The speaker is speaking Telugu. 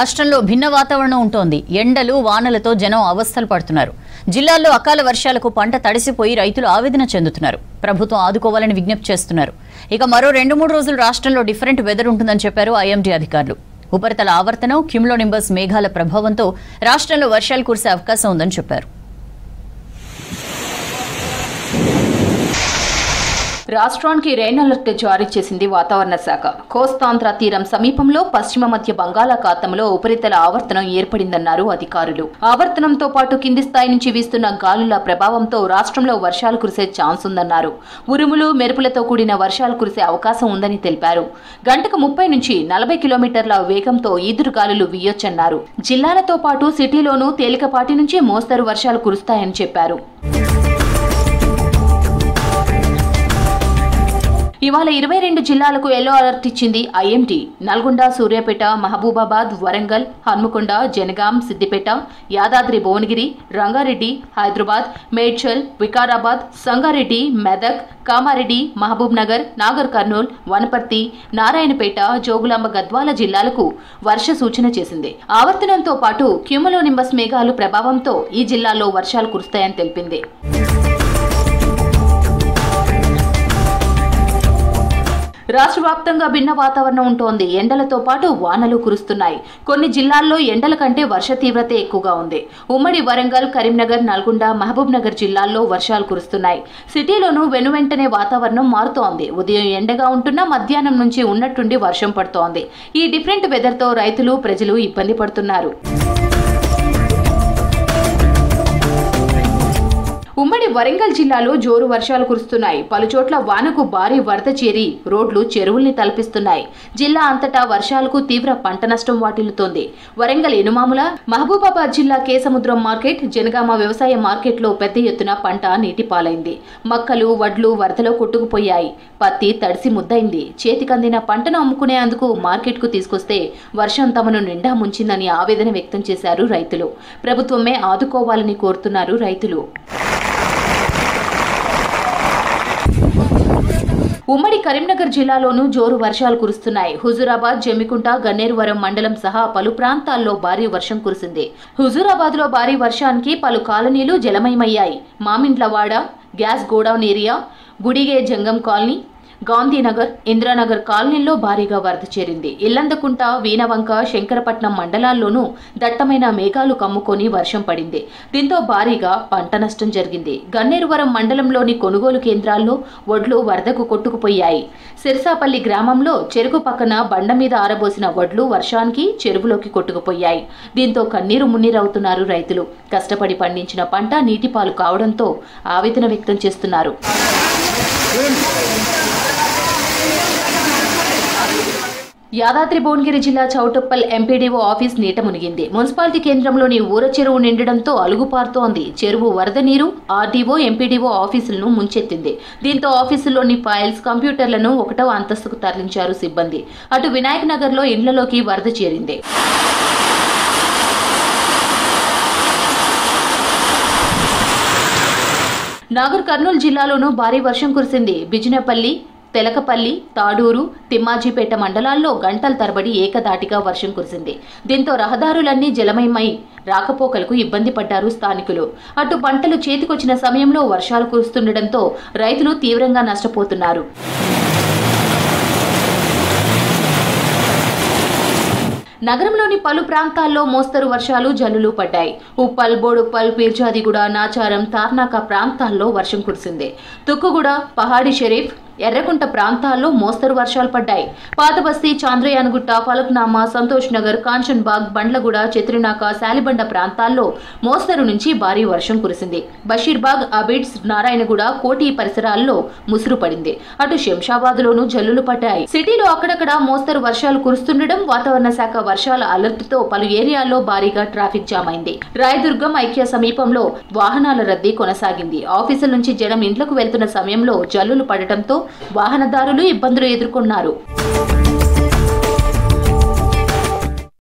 రాష్ట్రంలో భిన్న వాతావరణం ఉంటోంది. ఎండలు వానలతో జనం అవస్థలు పడుతున్నారు. జిల్లాల్లో అకాల వర్షాలకు పంట తడిసిపోయి రైతులు ఆవేదన చెందుతున్నారు. ప్రభుత్వం ఆదుకోవాలని విజ్ఞప్తి చేస్తున్నారు. ఇక మరో 2-3 రోజులు రాష్ట్రంలో డిఫరెంట్ వెదర్ ఉంటుందని చెప్పారు ఐఎండీ అధికారులు. ఉపరితల ఆవర్తనం, క్యూములోనింబస్ మేఘాల ప్రభావంతో రాష్ట్రంలో వర్షాలు కురిసే అవకాశం ఉందని చెప్పారు. రాష్ట్రానికి రెయిన్ అలర్ట్ జారీ చేసింది వాతావరణ శాఖ. కోస్తాంధ్ర తీరం సమీపంలో పశ్చిమ మధ్య బంగాళాఖాతంలో ఉపరితల ఆవర్తనం ఏర్పడిందన్నారు అధికారులు. ఆవర్తనంతో పాటు కింది స్థాయి నుంచి వీస్తున్న గాలుల ప్రభావంతో రాష్ట్రంలో వర్షాలు కురిసే ఛాన్స్ ఉందన్నారు. ఉరుములు, మెరుపులతో కూడిన వర్షాలు కురిసే అవకాశం ఉందని తెలిపారు. గంటకు 30 నుంచి 40 కిలోమీటర్ల వేగంతో ఈదురుగాలులు వీయొచ్చన్నారు. జిల్లాలతో పాటు సిటీలోనూ తేలికపాటి నుంచి మోస్తరు వర్షాలు కురుస్తాయని చెప్పారు. ఇవాళ 22 జిల్లాలకు ఎల్లో అలర్ట్ ఇచ్చింది ఐఎండీ. నల్గొండ, సూర్యాపేట, మహబూబాబాద్, వరంగల్, హన్మకొండ, జనగాం, సిద్దిపేట, యాదాద్రి భువనగిరి, రంగారెడ్డి, హైదరాబాద్, మేడ్చల్, వికారాబాద్, సంగారెడ్డి, మెదక్, కామారెడ్డి, మహబూబ్ నగర్, నాగర్ కర్నూల్, వనపర్తి, నారాయణపేట, జోగులాంబ, గద్వాల జిల్లాలకు వర్ష సూచన చేసింది. ఆవర్తనంతో పాటు క్యూములోనింబస్ మేఘాలు ప్రభావంతో ఈ జిల్లాల్లో వర్షాలు కురుస్తాయని తెలిపింది. రాష్ట్ర వ్యాప్తంగా భిన్న వాతావరణం ఉంటోంది. ఎండలతో పాటు వానలు కురుస్తున్నాయి. కొన్ని జిల్లాల్లో ఎండల కంటే వర్ష తీవ్రత ఎక్కువగా ఉంది. ఉమ్మడి వరంగల్, కరీంనగర్, నల్గొండ, మహబూబ్ నగర్ జిల్లాల్లో వర్షాలు కురుస్తున్నాయి. సిటీలోనూ వెనువెంటనే వాతావరణం మారుతోంది. ఉదయం ఎండగా ఉంటున్నా మధ్యాహ్నం నుంచి ఉన్నట్టుండి వర్షం పడుతోంది. ఈ డిఫరెంట్ వెదర్తో రైతులు, ప్రజలు ఇబ్బంది పడుతున్నారు. ఉమ్మడి వరంగల్ జిల్లాలో జోరు వర్షాలు కురుస్తున్నాయి. పలుచోట్ల వానకు భారీ వరద చేరి రోడ్లు, చెరువుల్ని తలపిస్తున్నాయి. జిల్లా అంతటా వర్షాలకు తీవ్ర పంట నష్టం వాటిల్లుతోంది. వరంగల్ ఎనుమాముల, మహబూబాబాద్ జిల్లా కేసముద్రం మార్కెట్, జనగామ వ్యవసాయ మార్కెట్లో పెద్ద ఎత్తున పంట నీటిపాలైంది. మక్కలు, వడ్లు వరదలో కొట్టుకుపోయాయి. పత్తి తడిసి ముద్దైంది. చేతికందిన పంటను అమ్ముకునేందుకు మార్కెట్కు తీసుకొస్తే వర్షం తమను నిండా ముంచిందని ఆవేదన వ్యక్తం చేశారు రైతులు. ప్రభుత్వమే ఆదుకోవాలని కోరుతున్నారు రైతులు. ఉమ్మడి కరీంనగర్ జిల్లాలోనూ జోరు వర్షాలు కురుస్తున్నాయి. హుజూరాబాద్, జమ్మికుంట, గన్నేరువరం మండలం సహా పలు ప్రాంతాల్లో భారీ వర్షం కురిసింది. హుజూరాబాద్ లో భారీ వర్షానికి పలు కాలనీలు జలమయమయ్యాయి. మామిండ్లవాడ, గ్యాస్ గోడౌన్ ఏరియా, గుడిగే జంగం కాలనీ, గాంధీనగర్, ఇంద్రానగర్ కాలనీల్లో భారీగా వరద చేరింది. ఇల్లందకుంట, వీణవంక, శంకరపట్నం మండలాల్లోనూ దట్టమైన మేఘాలు కమ్ముకొని వర్షం పడింది. దీంతో భారీగా పంట నష్టం జరిగింది. గన్నేరువరం మండలంలోని కొనుగోలు కేంద్రాల్లో వడ్లు వరదకు కొట్టుకుపోయాయి. సిరసాపల్లి గ్రామంలో చెరుకు పక్కన బండ మీద ఆరబోసిన వడ్లు వర్షానికి చెరువులోకి కొట్టుకుపోయాయి. దీంతో కన్నీరు మున్నీరవుతున్నారు రైతులు. కష్టపడి పండించిన పంట నీటిపాలు కావడంతో ఆవేదన వ్యక్తం చేస్తున్నారు. యాదాద్రి భువనగిరి జిల్లా చౌటుప్పల్ ఎంపీడీఓ ఆఫీస్ నీట మునిగింది. మున్సిపాలిటీ కేంద్రంలోని ఊర చెరువు నిండడంతో అలుగుపారుతోంది. చెరువు వరద నీరు ఆర్డీఓ, ఎంపీడీఓ ఆఫీసులను ముంచెత్తింది. దీంతో ఆఫీసుల్లోని ఫైల్స్, కంప్యూటర్లను 1వ అంతస్తుకు తరలించారు సిబ్బంది. అటు వినాయక్ నగర్ లో ఇండ్లలోకి వరద చేరింది. నాగర్ కర్నూల్ జిల్లాలోనూ భారీ వర్షం కురిసింది. బిజినపల్లి, తెలకపల్లి, తాడూరు, తిమ్మాజీపేట మండలాల్లో గంటల తరబడి ఏకదాటిగా వర్షం కురిసింది. దీంతో రహదారులన్నీ జలమయమై రాకపోకలకు ఇబ్బంది పడ్డారు స్థానికులు. అటు పంటలు చేతికొచ్చిన సమయంలో వర్షాలు కురుస్తుండటంతో రైతులు తీవ్రంగా నష్టపోతున్నారు. నగరంలోని పలు ప్రాంతాల్లో మోస్తరు వర్షాలు, జల్లులు పడ్డాయి. ఉప్పల్, బోడుప్పల్, పీర్జాదిగూడ, నాచారం, తార్నాక ప్రాంతాల్లో వర్షం కురిసింది. తుక్కుగూడ, పహాడి షరీఫ్, ఎర్రకుంట ప్రాంతాల్లో మోస్తరు వర్షాలు పడ్డాయి. పాతబస్తీ, చాంద్రయానగుట్ట, ఫలక్నామా, సంతోష్ నగర్, కాంచన్బాగ్, బండ్లగూడ, చిత్రినాక, శాలిబండ ప్రాంతాల్లో మోస్తరు నుంచి భారీ వర్షం కురిసింది. బషీర్బాగ్, అబిడ్స్, నారాయణగూడ, కోటి పరిసరాల్లో ముసురు పడింది. అటు శంషాబాద్లోనూ జల్లులు పడ్డాయి. సిటీలో అక్కడక్కడ మోస్తరు వర్షాలు కురుస్తుండడం, వాతావరణ శాఖ వర్షాల అలర్ట్తో పలు ఏరియాల్లో భారీగా ట్రాఫిక్ జామ్ అయింది. రాయదుర్గం ఐక్య సమీపంలో వాహనాల రద్దీ కొనసాగింది. ఆఫీసుల నుంచి జనం ఇంట్లకు వెళ్తున్న సమయంలో జల్లులు పడటంతో వాహనదారులు ఇబ్బందులు ఎదుర్కొన్నారు.